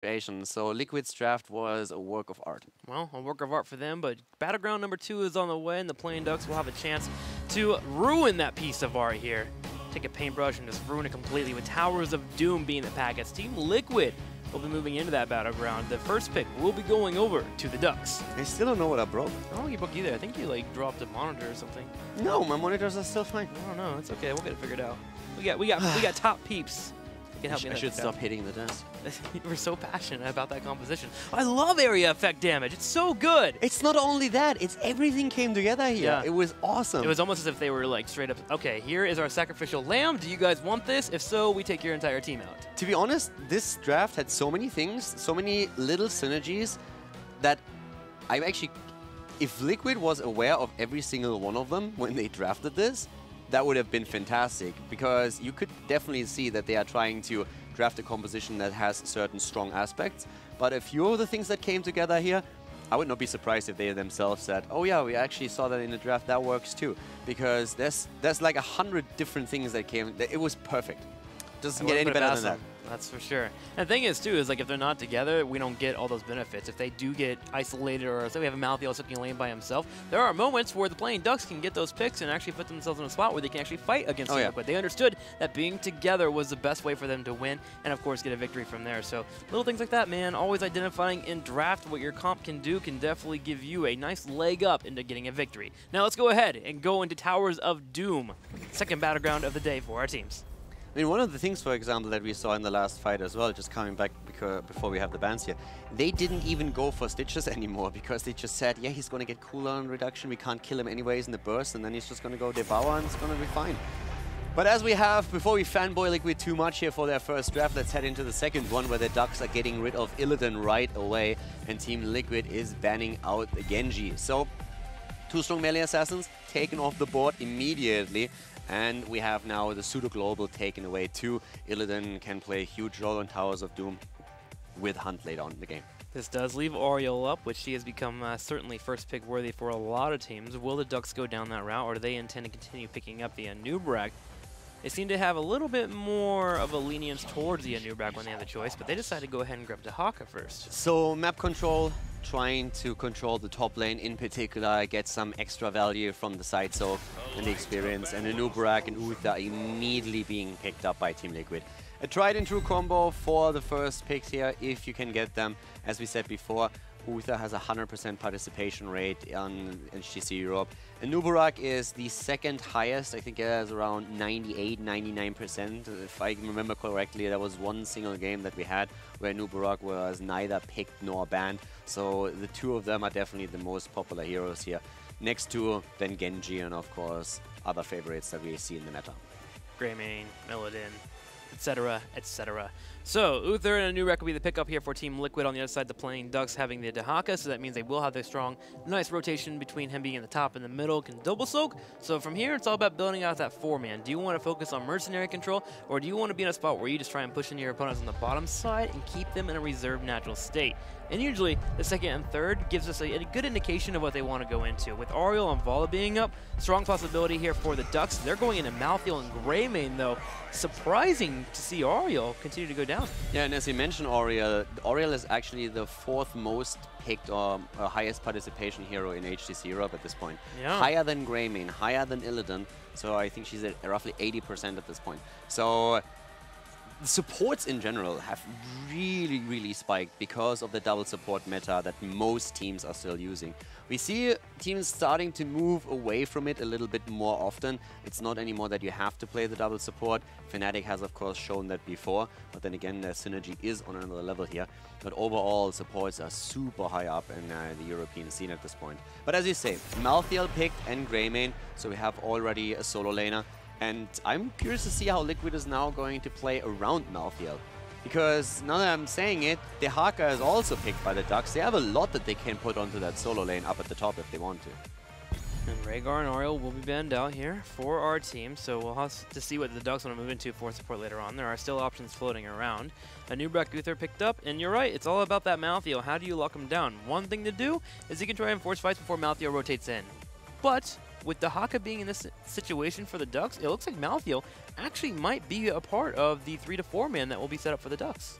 participation. So Liquid's draft was a work of art. Well, a work of art for them, but Battleground number 2 is on the way, and the Playing Ducks will have a chance to ruin that piece of art here. Take a paintbrush and just ruin it completely, with Towers of Doom being the packets. Team Liquid will be moving into that Battleground. The first pick will be going over to the Ducks. I still don't know what I broke. I don't think you broke either. I think you like dropped a monitor or something. No, my monitors are still fine. I don't know. It's okay. We'll get it figured out. We got top peeps. Can help I should stop hitting the desk. We're so passionate about that composition. I love area effect damage. It's so good. It's not only that, it's everything came together here. Yeah. It was awesome. It was almost as if they were like straight up, okay, here is our sacrificial lamb. Do you guys want this? If so, we take your entire team out. To be honest, this draft had so many things, so many little synergies that I'm actually, if Liquid was aware of every single one of them when they drafted this, that would have been fantastic, because you could definitely see that they are trying to draft a composition that has certain strong aspects. But a few of the things that came together here, I would not be surprised if they themselves said, oh yeah, we actually saw that in the draft, that works too. Because there's like 100 different things that came, it was perfect. Doesn't get any better than that. That's for sure. And the thing is, too, is like if they're not together, we don't get all those benefits. If they do get isolated, or say we have a Malthael taking a lane by himself, there are moments where the Playing Ducks can get those picks and actually put themselves in a spot where they can actually fight against Liquid. They understood that being together was the best way for them to win and, of course, get a victory from there. So little things like that, man, always identifying in draft what your comp can do can definitely give you a nice leg up into getting a victory. Now let's go ahead and go into Towers of Doom, second battleground of the day for our teams. I mean, one of the things, for example, that we saw in the last fight as well, just coming back before we have the bans here, they didn't even go for Stitches anymore, because they just said, yeah, he's going to get cooldown reduction, we can't kill him anyways in the burst, and then he's just going to go Devour and it's going to be fine. But as we have, before we fanboy Liquid too much here for their first draft, let's head into the second one, where the Ducks are getting rid of Illidan right away, and Team Liquid is banning out the Genji. So, 2 strong melee assassins taken off the board immediately. And we have now the pseudo-global taken away too. Illidan can play a huge role on Towers of Doom with Hunt later on in the game. This does leave Oriole up, which she has become certainly first pick worthy for a lot of teams. Will the Ducks go down that route, or do they intend to continue picking up the Anubrak? They seem to have a little bit more of a lenience towards the Anubrak when they have the choice, but they decided to go ahead and grab Dahaka first. So map control, trying to control the top lane in particular, get some extra value from the side soak and the experience, and Anubrak and Uther immediately being picked up by Team Liquid. A tried and true combo for the first picks here, if you can get them. As we said before, Uther has a 100% participation rate on HGC Europe. Anubrak is the second highest. I think it has around 98, 99%. If I remember correctly, there was one single game that we had where Anubrak was neither picked nor banned. So the two of them are definitely the most popular heroes here. Next to then Genji and of course other favorites that we see in the meta. Greymane, Illidan, etc., etc. So, Uther and Anubrak will be the pickup here for Team Liquid. On the other side, the Playing Ducks having the Dahaka, so that means they will have their strong, nice rotation between him being in the top and the middle, can double soak. So from here, it's all about building out that 4-man. Do you want to focus on mercenary control, or do you want to be in a spot where you just try and push into your opponents on the bottom side and keep them in a reserved natural state? And usually, the second and third gives us a good indication of what they want to go into. With Oriole and Vala being up, strong possibility here for the Ducks. They're going into Malthael and Greymane, though. Surprising to see Oriole continue to go down. Yeah, and as you mentioned, Oriole is actually the 4th most picked or highest participation hero in HGC Europe at this point. Yeah. Higher than Greymane, higher than Illidan. So I think she's at roughly 80% at this point. So the supports in general have really, really spiked because of the double support meta that most teams are still using. We see teams starting to move away from it a little bit more often. It's not anymore that you have to play the double support. Fnatic has, of course, shown that before, but then again, their synergy is on another level here. But overall, supports are super high up in the European scene at this point. But as you say, Malthael picked and Greymane, so we have already a solo laner. And I'm curious to see how Liquid is now going to play around Malthael. Because now that I'm saying it, Dahaka is also picked by the Ducks. They have a lot that they can put onto that solo lane up at the top if they want to. And Rhaegar and Oriole will be banned out here for our team, so we'll have to see what the Ducks want to move into for support later on. There are still options floating around. Anubrak Uther picked up, and you're right, it's all about that Malthael. How do you lock him down? One thing to do is you can try and force fights before Malthael rotates in. But with Dahaka being in this situation for the Ducks, it looks like Malthael actually might be a part of the 3 to 4 man that will be set up for the Ducks.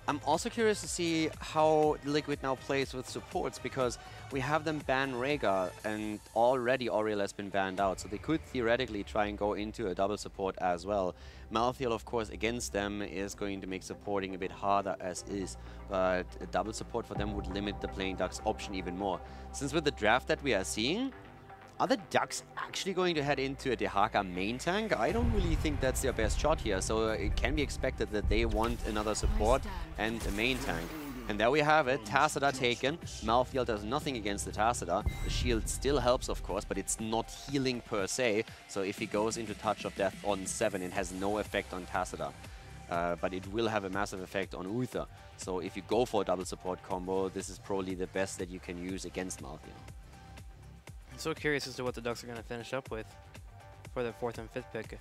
I'm also curious to see how Liquid now plays with supports, because we have them ban Rhaegar, and already Oriel has been banned out, so they could theoretically try and go into a double support as well. Malthael, of course, against them is going to make supporting a bit harder as is, but a double support for them would limit the playing Ducks option even more. Since with the draft that we are seeing, are the Ducks actually going to head into a Dehaka main tank? I don't really think that's their best shot here, so it can be expected that they want another support and a main tank. And there we have it, Tassadar taken. Malthael does nothing against the Tassadar. The shield still helps, of course, but it's not healing per se, so if he goes into Touch of Death on 7, it has no effect on Tassadar. But it will have a massive effect on Uther. So if you go for a double support combo, this is probably the best that you can use against Malthael. I'm so curious as to what the Ducks are going to finish up with for their 4th and 5th pick.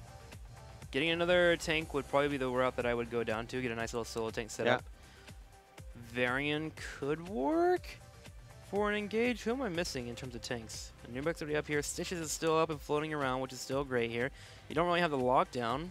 Getting another tank would probably be the route that I would go down to, get a nice little solo tank set up. Varian could work for an engage. Who am I missing in terms of tanks? Nubek's already up here. Stitches is still up and floating around, which is still great here. You don't really have the lockdown.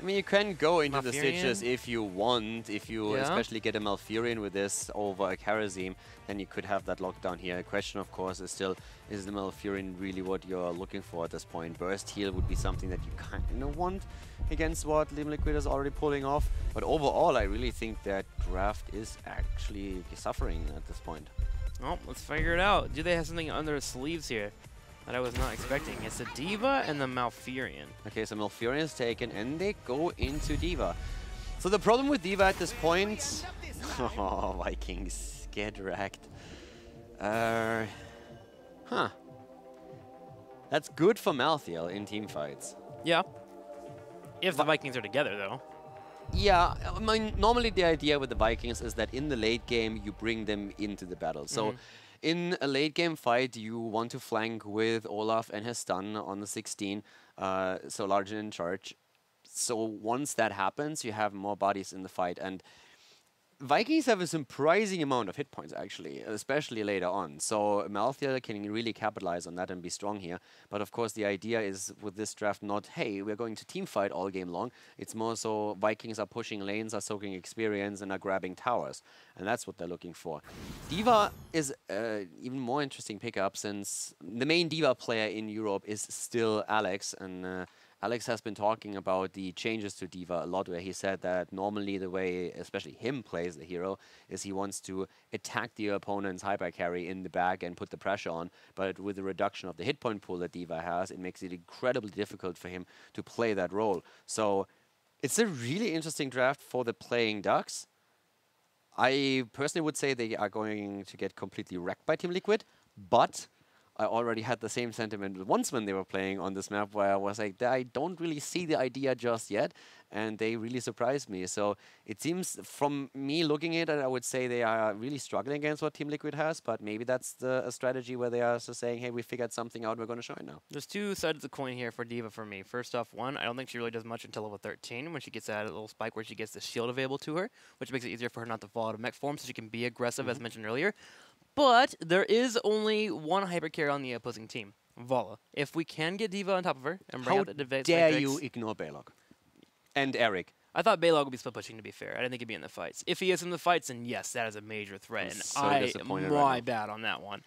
I mean, you can go into the Malfurion? Stitches if you want. If you especially get a Malfurion with this over a Kharazim, then you could have that lockdown here. The question, of course, is still, is the Malfurion really what you're looking for at this point? Burst heal would be something that you kind of want against what Team Liquid is already pulling off. But overall, I really think that draft is actually suffering at this point. Well, let's figure it out. Do they have something under their sleeves here that I was not expecting? It's the Diva and the Malfurion. Okay, so Malfurion is taken, and they go into Diva. So the problem with Diva at this point... Oh, Vikings get wrecked. That's good for Malthael in team fights. Yeah. If the Vikings are together, though. Yeah, I mean, normally the idea with the Vikings is that in the late game, you bring them into the battle. So in a late game fight, you want to flank with Olaf and his stun on the 16, so large and in charge. So once that happens, you have more bodies in the fight. And Vikings have a surprising amount of hit points, actually, especially later on. So Malthael can really capitalize on that and be strong here. But of course, the idea is with this draft not, hey, we're going to team fight all game long. It's more so Vikings are pushing lanes, are soaking experience, and are grabbing towers. And that's what they're looking for. Diva is even more interesting pickup, since the main Diva player in Europe is still Alex. And Alex has been talking about the changes to Diva a lot, where he said that normally the way, especially him, plays the hero is he wants to attack the opponent's hyper carry in the back and put the pressure on. But with the reduction of the hit point pool that Diva has, it makes it incredibly difficult for him to play that role. So it's a really interesting draft for the playing Ducks. I personally would say they are going to get completely wrecked by Team Liquid, but I already had the same sentiment once when they were playing on this map, where I was like, I don't really see the idea just yet, and they really surprised me. So it seems, from me looking at it, I would say they are really struggling against what Team Liquid has, but maybe that's a strategy where they are just saying, hey, we figured something out, we're going to show it now. There's two sides of the coin here for Diva for me. First off, one, I don't think she really does much until level 13, when she gets that little spike where she gets the shield available to her, which makes it easier for her not to fall out of mech form, so she can be aggressive, as mentioned earlier. But there is only one hyper carry on the opposing team, Vala. If we can get Diva on top of her and bring out the advanced dare matrix, you ignore Balog and Eric? I thought Balog would be split pushing, to be fair. I didn't think he'd be in the fights. If he is in the fights, then yes, that is a major threat. And so I disappointed am right now. bad on that one.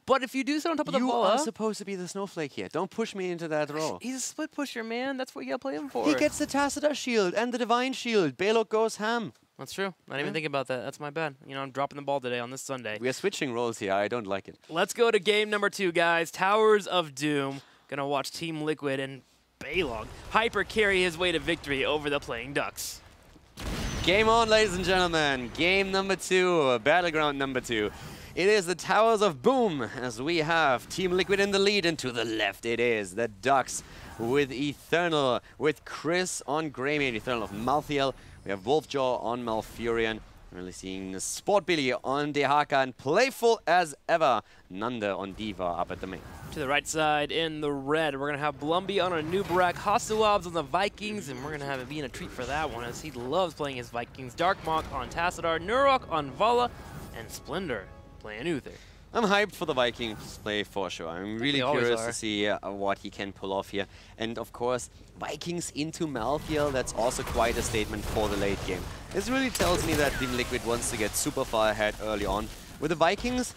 But if you do sit on top of the You Vala, are supposed to be the snowflake here. Don't push me into that role. he's a split pusher, man. That's what you gotta play him for. He gets the Tassadar shield and the Divine shield. Balog goes ham. That's true. I didn't even think about that. That's my bad. You know, I'm dropping the ball today on this Sunday. We are switching roles here. I don't like it. Let's go to game number 2, guys. Towers of Doom. Gonna watch Team Liquid and Balog hyper carry his way to victory over the playing Ducks. Game on, ladies and gentlemen. Game number 2, battleground number 2. It is the Towers of Boom, as we have Team Liquid in the lead, and to the left it is the Ducks with Eternal, with Chris on Greymane, Eternal of Malthael. We have Wolfjaw on Malfurion. Really seeing Sport Billy on Dehaka, and playful as ever, Nanda on Diva up at the main. To the right side in the red, we're going to have Blumby on a new Barak, Hostulobs on the Vikings, and we're going to have it being a treat for that one, as he loves playing his Vikings. Darkmok on Tassadar, Nurok on Vala, and Splendor playing Uther. I'm hyped for the Vikings play for sure. I'm really curious to see what he can pull off here. And of course, Vikings into Malthael, that's also quite a statement for the late game. This really tells me that Team Liquid wants to get super far ahead early on. With the Vikings,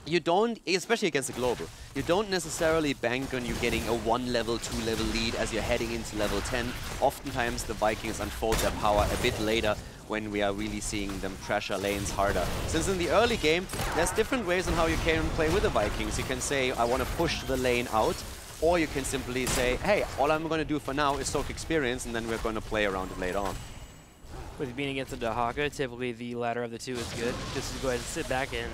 you don't, especially against the global, you don't necessarily bank on you getting a 1 level, 2 level lead as you're heading into level 10. Oftentimes the Vikings unfold their power a bit later when we are really seeing them pressure lanes harder. Since in the early game, there's different ways on how you can play with the Vikings. You can say, I want to push the lane out, or you can simply say, hey, all I'm going to do for now is soak experience, and then we're going to play around it later on. With being against the Dahaka, typically the latter of the two is good. Just to go ahead and sit back and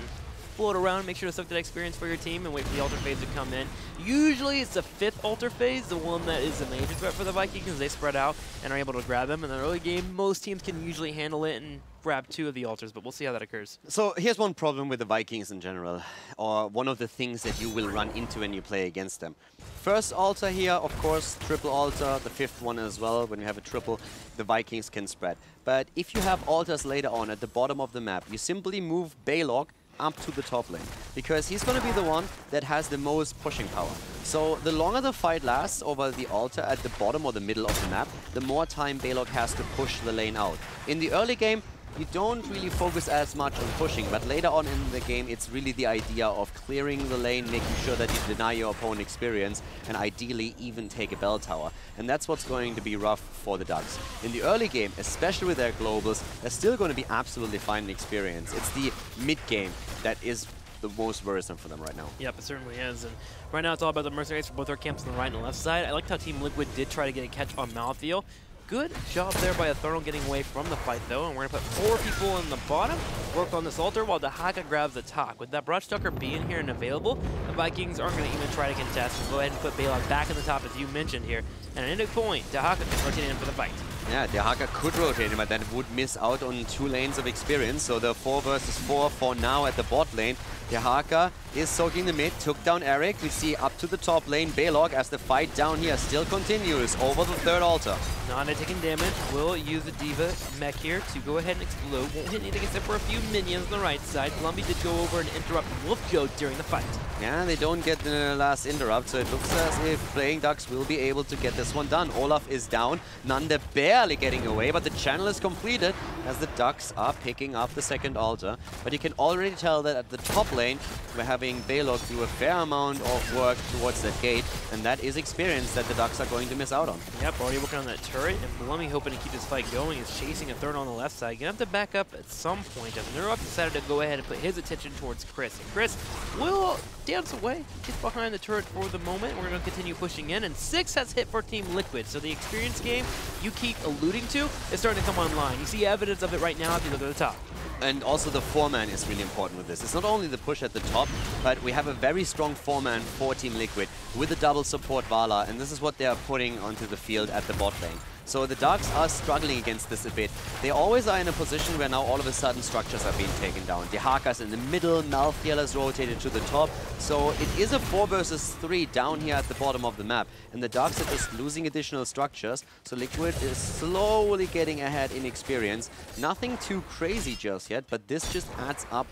float around, make sure to soak that experience for your team and wait for the altar phase to come in. Usually it's the 5th altar phase, the one that is the major threat for the Vikings, because they spread out and are able to grab them. In the early game, most teams can usually handle it and grab 2 of the altars, but we'll see how that occurs. So here's one problem with the Vikings in general, or one of the things that you will run into when you play against them. First altar here, of course, triple altar, the 5th one as well. When you have a triple, the Vikings can spread. But if you have altars later on at the bottom of the map, you simply move Balog up to the top lane, because he's going to be the one that has the most pushing power. So the longer the fight lasts over the altar at the bottom or the middle of the map, the more time Balog has to push the lane out. In the early game, you don't really focus as much on pushing, but later on in the game, it's really the idea of clearing the lane, making sure that you deny your opponent experience, and ideally even take a bell tower. And that's what's going to be rough for the Ducks. In the early game, especially with their globals, they're still going to be absolutely fine in experience. It's the mid-game that is the most worrisome for them right now. Yep, it certainly is. And right now, it's all about the mercenaries for both our camps on the right and the left side. I liked how Team Liquid did try to get a catch on Malthael. Good job there by Eternal getting away from the fight, though, and we're going to put 4 people in the bottom, work on this altar while Dahaka grabs the top. With that Brushtucker being here and available, the Vikings aren't going to even try to contest. We'll go ahead and put Balog back in the top, as you mentioned here. And at any point, Dahaka can rotate in for the fight. Yeah, Dahaka could rotate him, but then would miss out on 2 lanes of experience. So the 4 versus 4 for now at the bot lane. Dahaka is soaking the mid, took down Eric. We see up to the top lane, Balog, as the fight down here still continues over the 3rd altar. Nana taking damage, will use the Diva mech here to go ahead and explode. Won't hit anything except for a few minions on the right side. Lumby did go over and interrupt Wolfjo during the fight. Yeah, they don't get the last interrupt, so it looks as if Playing Ducks will be able to get this one done. Olaf is down, Nande barely getting away, but the channel is completed as the Ducks are picking up the 2nd altar. But you can already tell that at the top lane, we're having Balog do a fair amount of work towards that gate, and that is experience that the Ducks are going to miss out on. Yep, already working on that turret, and Blummy, hoping to keep this fight going, is chasing a 3rd on the left side. Gonna have to back up at some point, as Nurok decided to go ahead and put his attention towards Chris. And Chris will dance away, get behind the turret for the moment. We're going to continue pushing in, and 6 has hit for Team Liquid. So the experience game you keep alluding to is starting to come online. You see evidence of it right now if you look at the top. And also the 4-man is really important with this. It's not only the push at the top, but we have a very strong 4-man for Team Liquid with a double support Vala, and this is what they are putting onto the field at the bot lane. So the Ducks are struggling against this a bit. They always are in a position where now all of a sudden structures are being taken down. Dahaka's in the middle, Malthael is rotated to the top. So it is a 4 versus 3 down here at the bottom of the map. And the Ducks are just losing additional structures. So Liquid is slowly getting ahead in experience. Nothing too crazy just yet, but this just adds up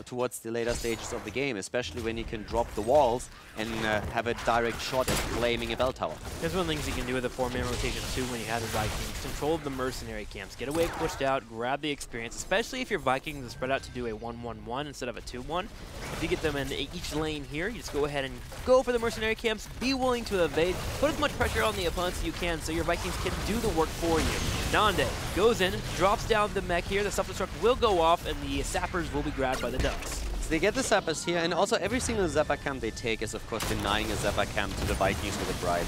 towards the later stages of the game, especially when you can drop the walls and have a direct shot at claiming a bell tower. There's one of the things you can do with a 4-man rotation too when you have the Vikings. Control the mercenary camps. Get away, pushed out, grab the experience, especially if your Vikings are spread out to do a 1-1-1 instead of a 2-1. If you get them in each lane here, you just go ahead and go for the mercenary camps, be willing to evade, put as much pressure on the opponents as you can so your Vikings can do the work for you. Nande goes in, drops down the mech here, the self-destruct will go off, and the sappers will be grabbed by the Ducks. So they get the Zappers here, and also every single Zapper camp they take is of course denying a Zapper camp to the Vikings with a bribe.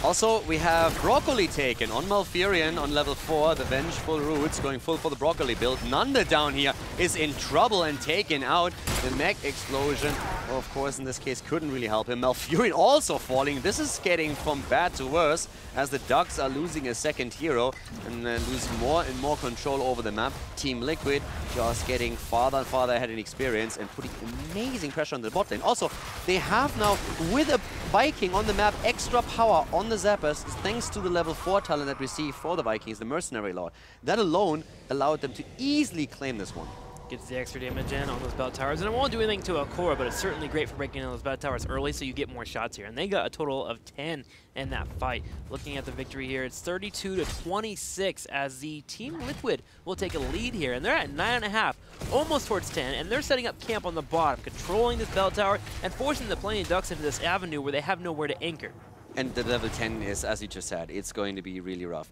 Also, we have Broccoli taken on Malfurion on level 4, the Vengeful Roots going full for the Broccoli build. Nanda down here is in trouble and taken out. The mech explosion, well, of course, in this case, couldn't really help him. Malfurion also falling. This is getting from bad to worse as the Ducks are losing a 2nd hero and lose more and more control over the map. Team Liquid just getting farther and farther ahead in experience and putting amazing pressure on the bot lane. Also, they have now, with a Viking on the map, extra power on the Zappers thanks to the level 4 talent that we see for the Vikings, the Mercenary Lord. That alone allowed them to easily claim this one. Gets the extra damage in on those bell towers, and it won't do anything to a core, but it's certainly great for breaking in those bell towers early so you get more shots here. And they got a total of 10 in that fight. Looking at the victory here, it's 32-26 as the Team Liquid will take a lead here, and they're at 9.5, almost towards 10, and they're setting up camp on the bottom, controlling this bell tower and forcing the Playing Ducks into this avenue where they have nowhere to anchor. And the level 10 is, as you just said, it's going to be really rough.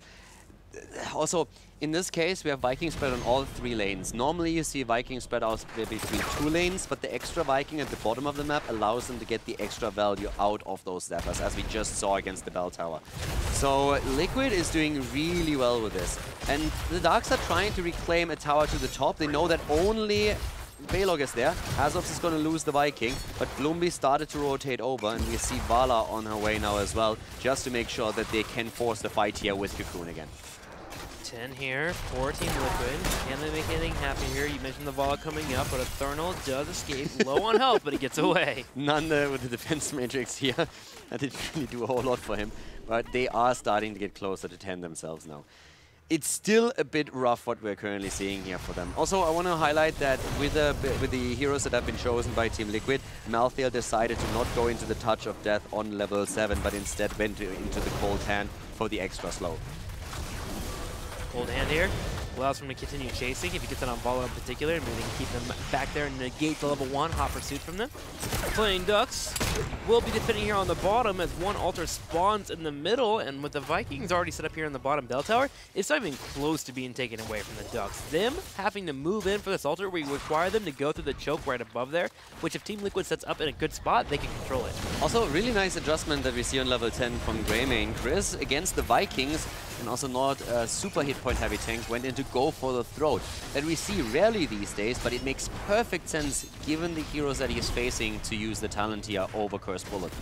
Also, in this case, we have Viking spread on all 3 lanes. Normally, you see Viking spread out between 2 lanes, but the extra Viking at the bottom of the map allows them to get the extra value out of those Zappers, as we just saw against the Bell Tower. So, Liquid is doing really well with this. And the Darks are trying to reclaim a tower to the top. They know that only Balog is there. Hazops is going to lose the Viking, but Bloomby started to rotate over, and we see Vala on her way now as well, just to make sure that they can force the fight here with Cocoon again. 10 here for Team Liquid. Can they make anything happen here? You mentioned the Vala coming up, but Eternal does escape. Low on health, but he gets away. Nanda with the defense matrix here. That didn't really do a whole lot for him, but they are starting to get closer to 10 themselves now. It's still a bit rough what we're currently seeing here for them. Also, I want to highlight that with the heroes that have been chosen by Team Liquid, Malthael decided to not go into the Touch of Death on level 7, but instead went into the Cold Hand for the extra slow. Cold Hand here allows him to continue chasing if he gets it on Vala in particular, and maybe they can keep them back there and negate the level 1 hot pursuit from them. Playing Ducks will be defending here on the bottom as one altar spawns in the middle, and with the Vikings already set up here in the bottom bell tower, it's not even close to being taken away from the Ducks. Them having to move in for this altar, we require them to go through the choke right above there, which if Team Liquid sets up in a good spot, they can control it. Also, a really nice adjustment that we see on level 10 from Greymane. Chris, against the Vikings, and also not a super hit point heavy tank, went into go for the throat. That we see rarely these days, but it makes perfect sense given the heroes that he is facing to use the talent here over Curse Bullet.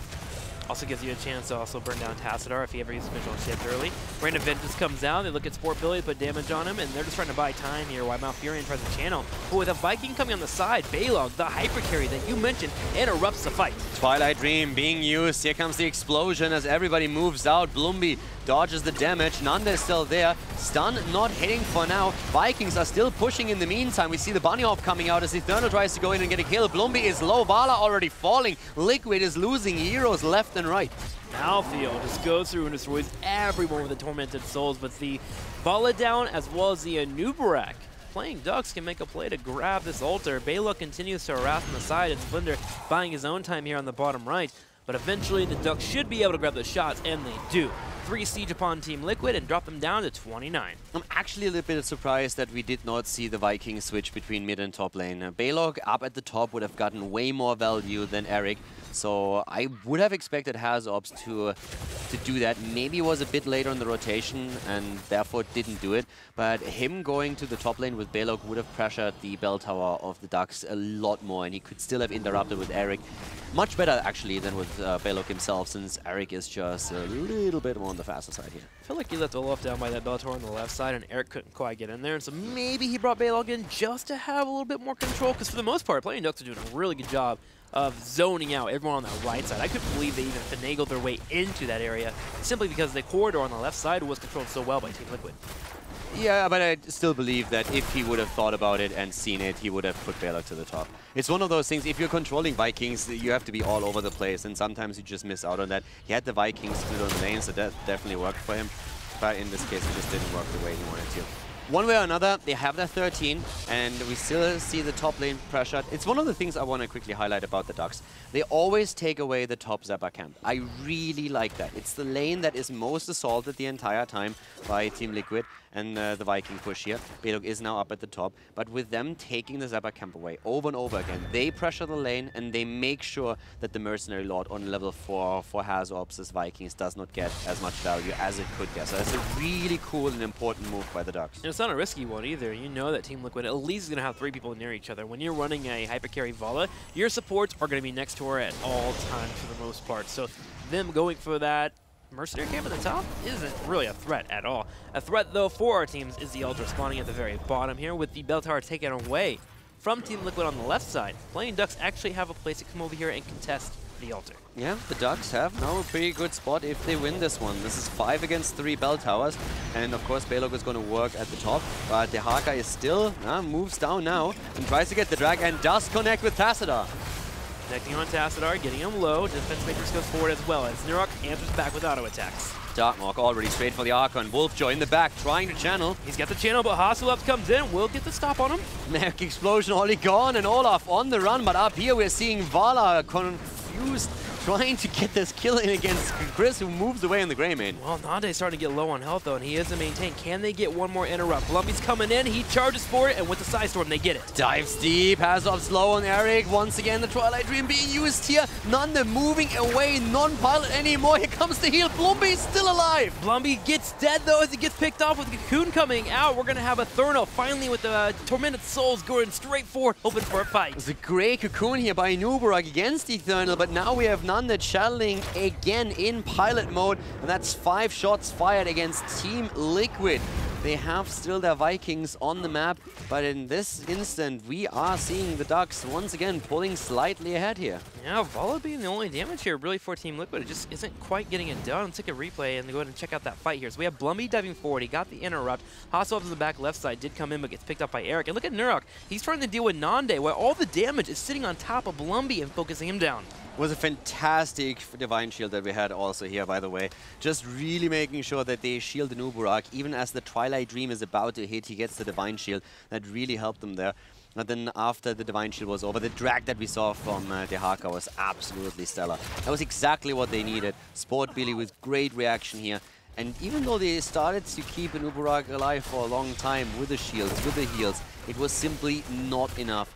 Also gives you a chance to also burn down Tassadar if he ever uses Visual Shift early. Random Vengeance comes down, they look at Sport Billy to put damage on him, and they're just trying to buy time here while Malfurion tries to channel. But with a Viking coming on the side, Balog, the hyper carry that you mentioned, interrupts the fight. Twilight Dream being used, here comes the explosion as everybody moves out. Bloomby dodges the damage, Nanda is still there. Stun not hitting for now. Vikings are still pushing in the meantime. We see the Bunny Hop coming out as Eternal tries to go in and get a kill. Bloomby is low, Vala already falling. Liquid is losing heroes left and right. Malthael just goes through and destroys everyone with the Tormented Souls, but the Vala down as well as the Anubarak. Playing Ducks can make a play to grab this altar. Balog continues to harass on the side, and Splinter buying his own time here on the bottom right. But eventually the Ducks should be able to grab those shots, and they do. 3 siege upon Team Liquid and drop them down to 29. I'm actually a little bit surprised that we did not see the Vikings switch between mid and top lane. Balog up at the top would have gotten way more value than Eric, so I would have expected Hazops to do that. Maybe it was a bit later in the rotation and therefore didn't do it, but him going to the top lane with Balog would have pressured the bell tower of the Ducks a lot more, and he could still have interrupted with Eric. Much better, actually, than with Balog himself, since Eric is just a little bit more on the faster side here. I feel like he left Olaf down by that Bellator on the left side, and Eric couldn't quite get in there, and so maybe he brought Balog in just to have a little bit more control, because for the most part, Playing Ducks are doing a really good job of zoning out everyone on that right side. I couldn't believe they even finagled their way into that area, simply because the corridor on the left side was controlled so well by Team Liquid. Yeah, but I still believe that if he would have thought about it and seen it, he would have put Balog to the top. It's one of those things, if you're controlling Vikings, you have to be all over the place, and sometimes you just miss out on that. He had the Vikings split on the lane, so that definitely worked for him. But in this case, it just didn't work the way he wanted to. One way or another, they have their 13, and we still see the top lane pressured. It's one of the things I want to quickly highlight about the Ducks. They always take away the top Zappa camp. I really like that. It's the lane that is most assaulted the entire time by Team Liquid, and the Viking push here. Balog is now up at the top, but with them taking the Zappa camp away over and over again, they pressure the lane, and they make sure that the Mercenary Lord on level 4 for Hazops' Vikings does not get as much value as it could get. So that's a really cool and important move by the Ducks. And it's not a risky one either. You know that Team Liquid at least is going to have 3 people near each other. When you're running a hyper carry Vala, your supports are going to be next to her at all times for the most part. So them going for that Mercenary camp at the top isn't really a threat at all. A threat, though, for our teams is the Ultra spawning at the very bottom here with the Bell Tower taken away from Team Liquid on the left side. Playing Ducks actually have a place to come over here and contest the altar. Yeah, the Ducks have now a pretty good spot if they win this one. This is 5 against 3 bell towers, and of course Balog is going to work at the top, but Dehaka is still, moves down now, and tries to get the drag, and does connect with Tassadar. Connecting on Tassadar, getting him low. Defense Matrix goes forward as well as Nurok answers back with auto attacks. Darkmark already straight for the Archon. Wolfjoy in the back, trying to channel. He's got the channel, but Hasselhoff comes in. Will get the stop on him. Mech Explosion already gone, and Olaf on the run, but up here we're seeing Vala confused, trying to get this kill in against Chris, who moves away in the Greymane. Well, Nande's starting to get low on health, though, and he is a maintain. Can they get one more interrupt? Blumby's coming in, he charges for it, and with the Side Storm, they get it. Dives deep, has off slow on Eric. Once again, the Twilight Dream being used here. Nande moving away, non-pilot anymore. Here comes the heal. Blumby is still alive. Blumby gets dead, though, as he gets picked off with the Cocoon coming out. We're going to have a Therno, finally, with the Tormented Souls going straight forward, hoping for a fight. It's a great Cocoon here by Nubarak against Eternal, but now we have Nande channeling again in pilot mode, and that's 5 shots fired against Team Liquid. They have still their Vikings on the map, but in this instant we are seeing the Ducks once again pulling slightly ahead here. Yeah, Vala being the only damage here really for Team Liquid. It just isn't quite getting it done. Let's take a replay and go ahead and check out that fight here. So we have Blumby diving forward. He got the interrupt. Hasselhoff on the back left side did come in, but gets picked up by Eric. And look at Nurok. He's trying to deal with Nande, while all the damage is sitting on top of Blumby and focusing him down. Was a fantastic Divine Shield that we had also here, by the way. Just really making sure that they shield the Nubarak. Even as the Twilight Dream is about to hit, he gets the Divine Shield. That really helped them there. And then after the Divine Shield was over, the drag that we saw from Dehaka was absolutely stellar. That was exactly what they needed. Sport Billy with great reaction here. And even though they started to keep an Nubarak alive for a long time with the shields, with the heals, it was simply not enough.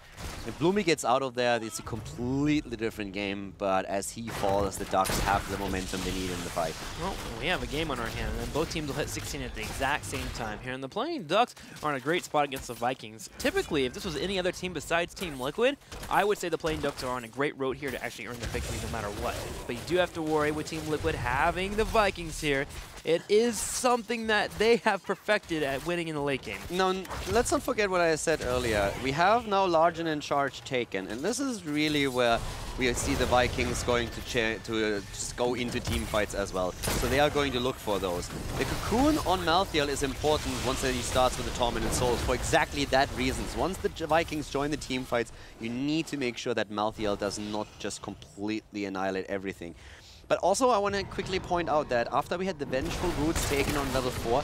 If Blumby gets out of there, it's a completely different game, but as he falls, the Ducks have the momentum they need in the fight. Well, we have a game on our hand, and both teams will hit 16 at the exact same time. Here in the plane, Ducks are in a great spot against the Vikings. Typically, if this was any other team besides Team Liquid, I would say the Plain Ducks are on a great road here to actually earn the victory no matter what. But you do have to worry with Team Liquid having the Vikings here. It is something that they have perfected at winning in the late game. Now, let's not forget what I said earlier. We have now Largen in charge taken, and this is really where we see the Vikings going to just go into team fights as well. So they are going to look for those. The Cocoon on Malthael is important once he starts with the Tormented Souls for exactly that reason. Once the Vikings join the team fights, you need to make sure that Malthael does not just completely annihilate everything. But also I want to quickly point out that after we had the Vengeful Roots taken on level 4,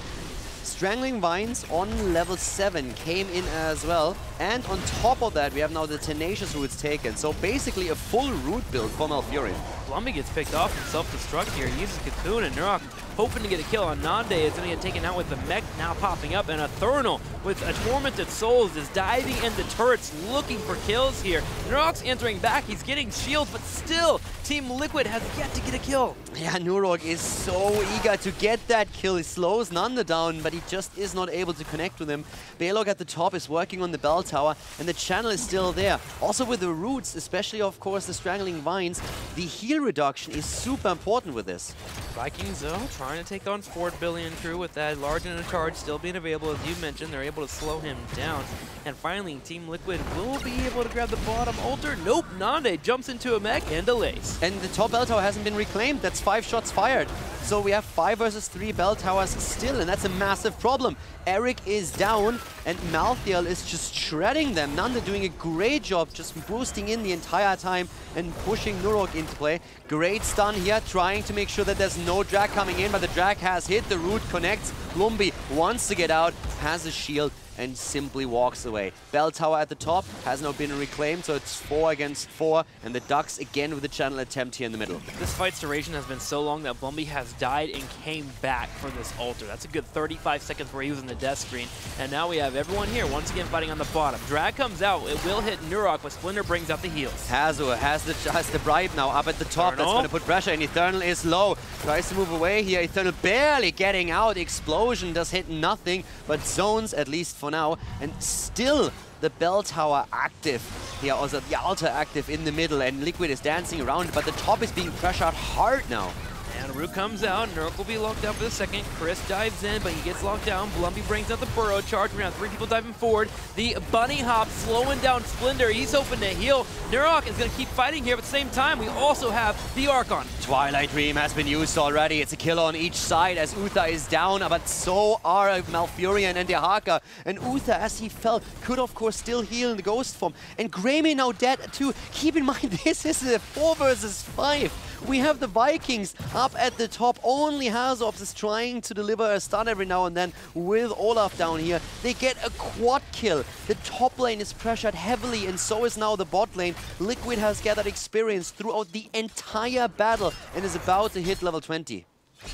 Strangling Vines on level 7 came in as well. And on top of that, we have now the Tenacious Roots taken. So basically a full root build for Malfurion. Blumby gets picked off and self-destruct here. He uses Cocoon, and Nurok hoping to get a kill on Nande. It's going to get taken out with the mech now popping up, and a Thermal with a Tormented Souls is diving into turrets looking for kills here. Nurok's answering back. He's getting shields, but still, Team Liquid has yet to get a kill. Yeah, Nurok is so eager to get that kill. He slows Nande down, but he just is not able to connect with him. Balog at the top is working on the bell tower, and the channel is still there. Also with the roots, especially of course the Strangling Vines, the heal reduction is super important with this. Vikings, though, trying to take on Sport Billy and crew with that large in a charge still being available. As you mentioned, they're able to slow him down. And finally, Team Liquid will be able to grab the bottom altar. Nope, Nande jumps into a mech and delays. And the top bell tower hasn't been reclaimed. That's 5 shots fired. So we have 5 versus 3 bell towers still, and that's a massive problem. Eric is down, and Malthael is just shredding them. Nande doing a great job just boosting in the entire time and pushing Nurok into play. Great stun here, trying to make sure that there's no drag coming in, but the drag has hit. The root connects. Blumby wants to get out, has a shield, and simply walks away. Bell tower at the top has now been reclaimed, so it's 4 against 4, and the Ducks again with the channel attempt here in the middle. This fight's duration has been so long that Blumby has died and came back for this altar. That's a good 35 seconds where he was in the death screen, and now we have everyone here once again fighting on the bottom. Drag comes out, it will hit Nurok, but Splinter brings out the heals. Hazu has the bribe now up at the top. That's going to put pressure, and Eternal is low. Tries to move away here. Eternal barely getting out. Explosion does hit nothing, but zones at least for now, and still the bell tower active here, also the altar active in the middle, and Liquid is dancing around, but the top is being pressured hard now. And Root comes out, Nurk will be locked out for the second. Chris dives in, but he gets locked down. Blumpy brings out the burrow charge. We have 3 people diving forward. The bunny hop slowing down Splendor. He's hoping to heal. Nurk is going to keep fighting here, but at the same time, we also have the Archon. Twilight Dream has been used already. It's a kill on each side as Uther is down, but so are Malfurion and Dehaka. And Uther, as he fell, could of course still heal in the ghost form. And Greymane now dead too. Keep in mind, this is a 4 versus 5. We have the Vikings up at the top. Only Hazorps is trying to deliver a stun every now and then with Olaf down here. They get a quad kill. The top lane is pressured heavily, and so is now the bot lane. Liquid has gathered experience throughout the entire battle and is about to hit level 20.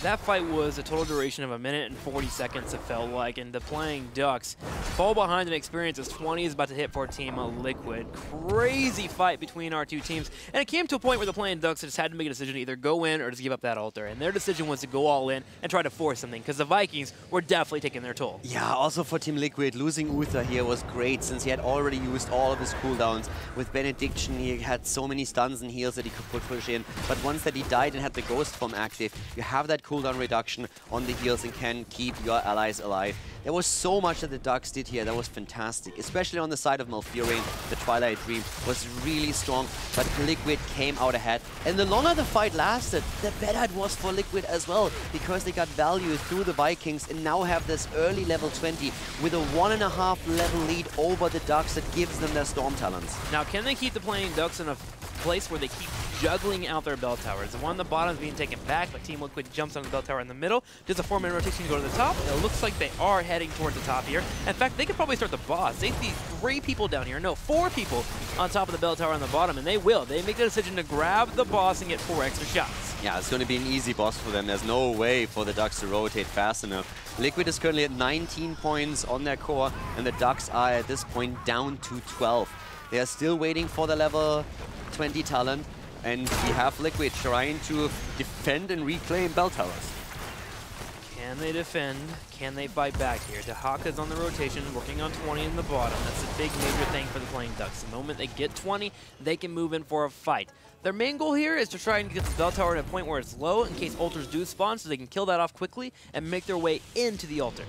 That fight was a total duration of 1 minute and 40 seconds, it felt like, and the playing Ducks fall behind an experience as 20 is about to hit for Team Liquid. Crazy fight between our two teams, and it came to a point where the playing Ducks just had to make a decision to either go in or just give up that altar, and their decision was to go all in and try to force something, because the Vikings were definitely taking their toll. Yeah, also for Team Liquid, losing Uther here was great, since he had already used all of his cooldowns. With Benediction, he had so many stuns and heals that he could push in, but once that he died and had the ghost form active, you have that cooldown reduction on the heals and can keep your allies alive. There was so much that the Ducks did here that was fantastic, especially on the side of Malfurion. The Twilight Dream was really strong, but Liquid came out ahead. And the longer the fight lasted, the better it was for Liquid as well, because they got value through the Vikings and now have this early level 20 with a 1.5 level lead over the Ducks that gives them their Storm talents. Now, can they keep the playing Ducks in a place where they keep juggling out their bell towers? The one on the bottom is being taken back, but Team Liquid jumps on the bell tower in the middle. Does a 4-man rotation to go to the top? It looks like they are heading towards the top here. In fact, they could probably start the boss. They see 3 people down here. No, 4 people on top of the bell tower on the bottom, and they will. They make the decision to grab the boss and get 4 extra shots. Yeah, it's going to be an easy boss for them. There's no way for the Ducks to rotate fast enough. Liquid is currently at 19 points on their core, and the Ducks are at this point down to 12. They are still waiting for the level 20 talent, and we have Liquid trying to defend and reclaim bell towers. Can they defend? Can they fight back here? Dehaka's on the rotation, working on 20 in the bottom. That's a big major thing for the playing Ducks. The moment they get 20, they can move in for a fight. Their main goal here is to try and get the bell tower at a point where it's low in case altars do spawn, so they can kill that off quickly and make their way into the altar.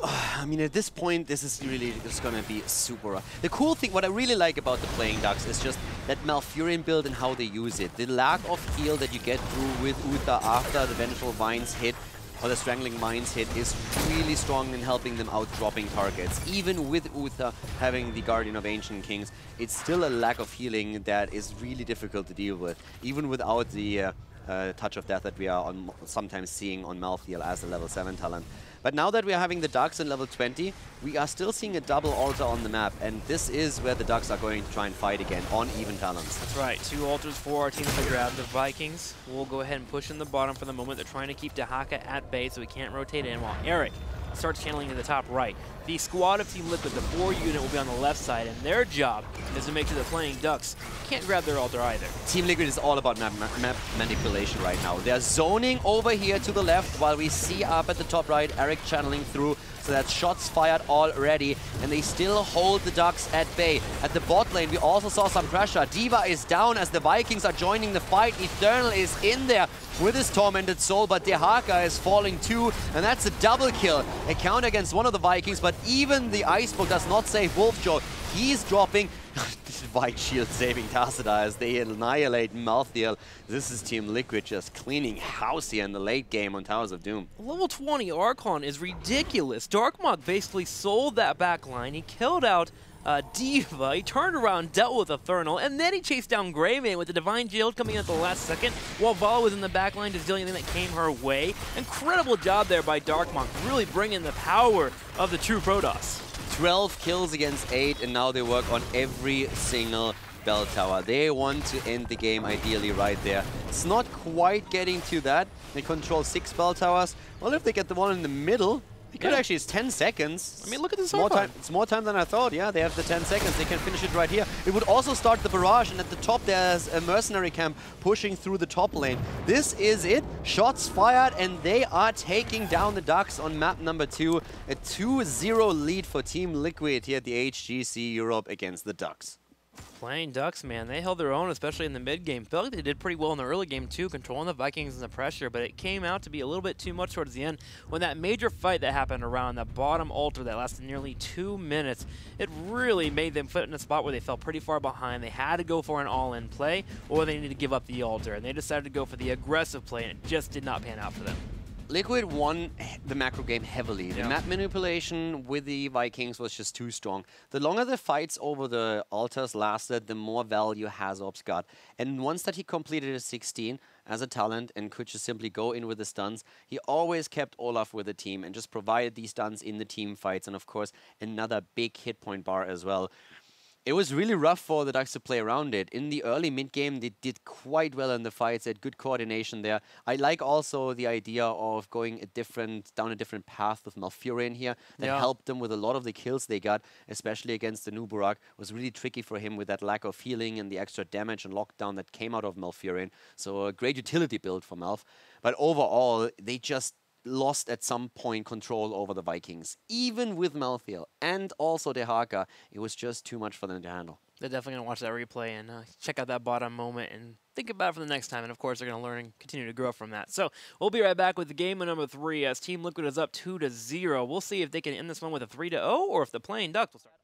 I mean, at this point, this is really just going to be super rough. The cool thing, what I really like about the playing Ducks is just that Malfurion build and how they use it. The lack of heal that you get through with Uther after the Vengeful Vines hit, or the Strangling Mines hit, is really strong in helping them out dropping targets. Even with Uther having the Guardian of Ancient Kings, it's still a lack of healing that is really difficult to deal with, even without the Touch of Death that we are sometimes seeing on Malthael as a level 7 talent. But now that we are having the Ducks in level 20, we are still seeing a double altar on the map, and this is where the Ducks are going to try and fight again on even talents. That's right, 2 altars for our team to grab. The Vikings will go ahead and push in the bottom for the moment. They're trying to keep Dehaka at bay so he can't rotate in, while Eric starts channeling to the top right. The squad of Team Liquid, the 4 unit, will be on the left side, and their job is to make sure the playing Ducks can't grab their altar either. Team Liquid is all about map manipulation right now. They're zoning over here to the left, while we see up at the top right Eric channeling through. So that's shots fired already, and they still hold the Ducks at bay. At the bot lane, we also saw some pressure. D.Va is down as the Vikings are joining the fight. Eternal is in there with his Tormented Soul, but Dehaka is falling too, and that's a double kill. A count against one of the Vikings, but even the Icebook does not save Wolfjoe. He's dropping. White Shield saving Tassadar as they annihilate Malthael. This is Team Liquid just cleaning house here in the late game on Towers of Doom. Level 20 Archon is ridiculous. Darkmog basically sold that backline. He killed out D.Va, he turned around, dealt with Eternal, and then he chased down Greymane with the Divine Shield coming in at the last second, while Vala was in the backline just dealing anything that came her way. Incredible job there by Darkmog, really bringing the power of the true Protoss. 12 kills against 8, and now they work on every single bell tower. They want to end the game ideally right there. It's not quite getting to that. They control 6 bell towers. Well, if they get the one in the middle, they could actually, it's 10 seconds. I mean, look at this more time. It's more time than I thought. Yeah, they have the 10 seconds. They can finish it right here. It would also start the barrage, and at the top there's a mercenary camp pushing through the top lane. This is it. Shots fired, and they are taking down the Ducks on map number 2. A 2-0 lead for Team Liquid here at the HGC Europe against the Ducks. Playing Ducks, man, they held their own, especially in the mid game. Felt like they did pretty well in the early game too, controlling the Vikings and the pressure, but it came out to be a little bit too much towards the end when that major fight that happened around the bottom altar that lasted nearly 2 minutes. It really made them put in a spot where they fell pretty far behind. They had to go for an all-in play, or they needed to give up the altar, and they decided to go for the aggressive play, and it just did not pan out for them. Liquid won the macro game heavily. The map manipulation with the Vikings was just too strong. The longer the fights over the altars lasted, the more value Hazorps got. And once that he completed his 16 as a talent and could just simply go in with the stuns, he always kept Olaf with the team and just provided these stuns in the team fights. And of course, another big hit point bar as well. It was really rough for the Ducks to play around it. In the early mid-game, they did quite well in the fights. They had good coordination there. I like also the idea of going down a different path with Malfurion here. That helped them with a lot of the kills they got, especially against the Nuburak. It was really tricky for him with that lack of healing and the extra damage and lockdown that came out of Malfurion. So a great utility build for Malf. But overall, they just lost at some point control over the Vikings. Even with Malthael and also Dehaka, it was just too much for them to handle. They're definitely going to watch that replay and check out that bottom moment and think about it for the next time. And, of course, they're going to learn and continue to grow from that. So we'll be right back with the game number 3 as Team Liquid is up 2-0. We'll see if they can end this one with a 3-0 or if the Playing Ducks will start.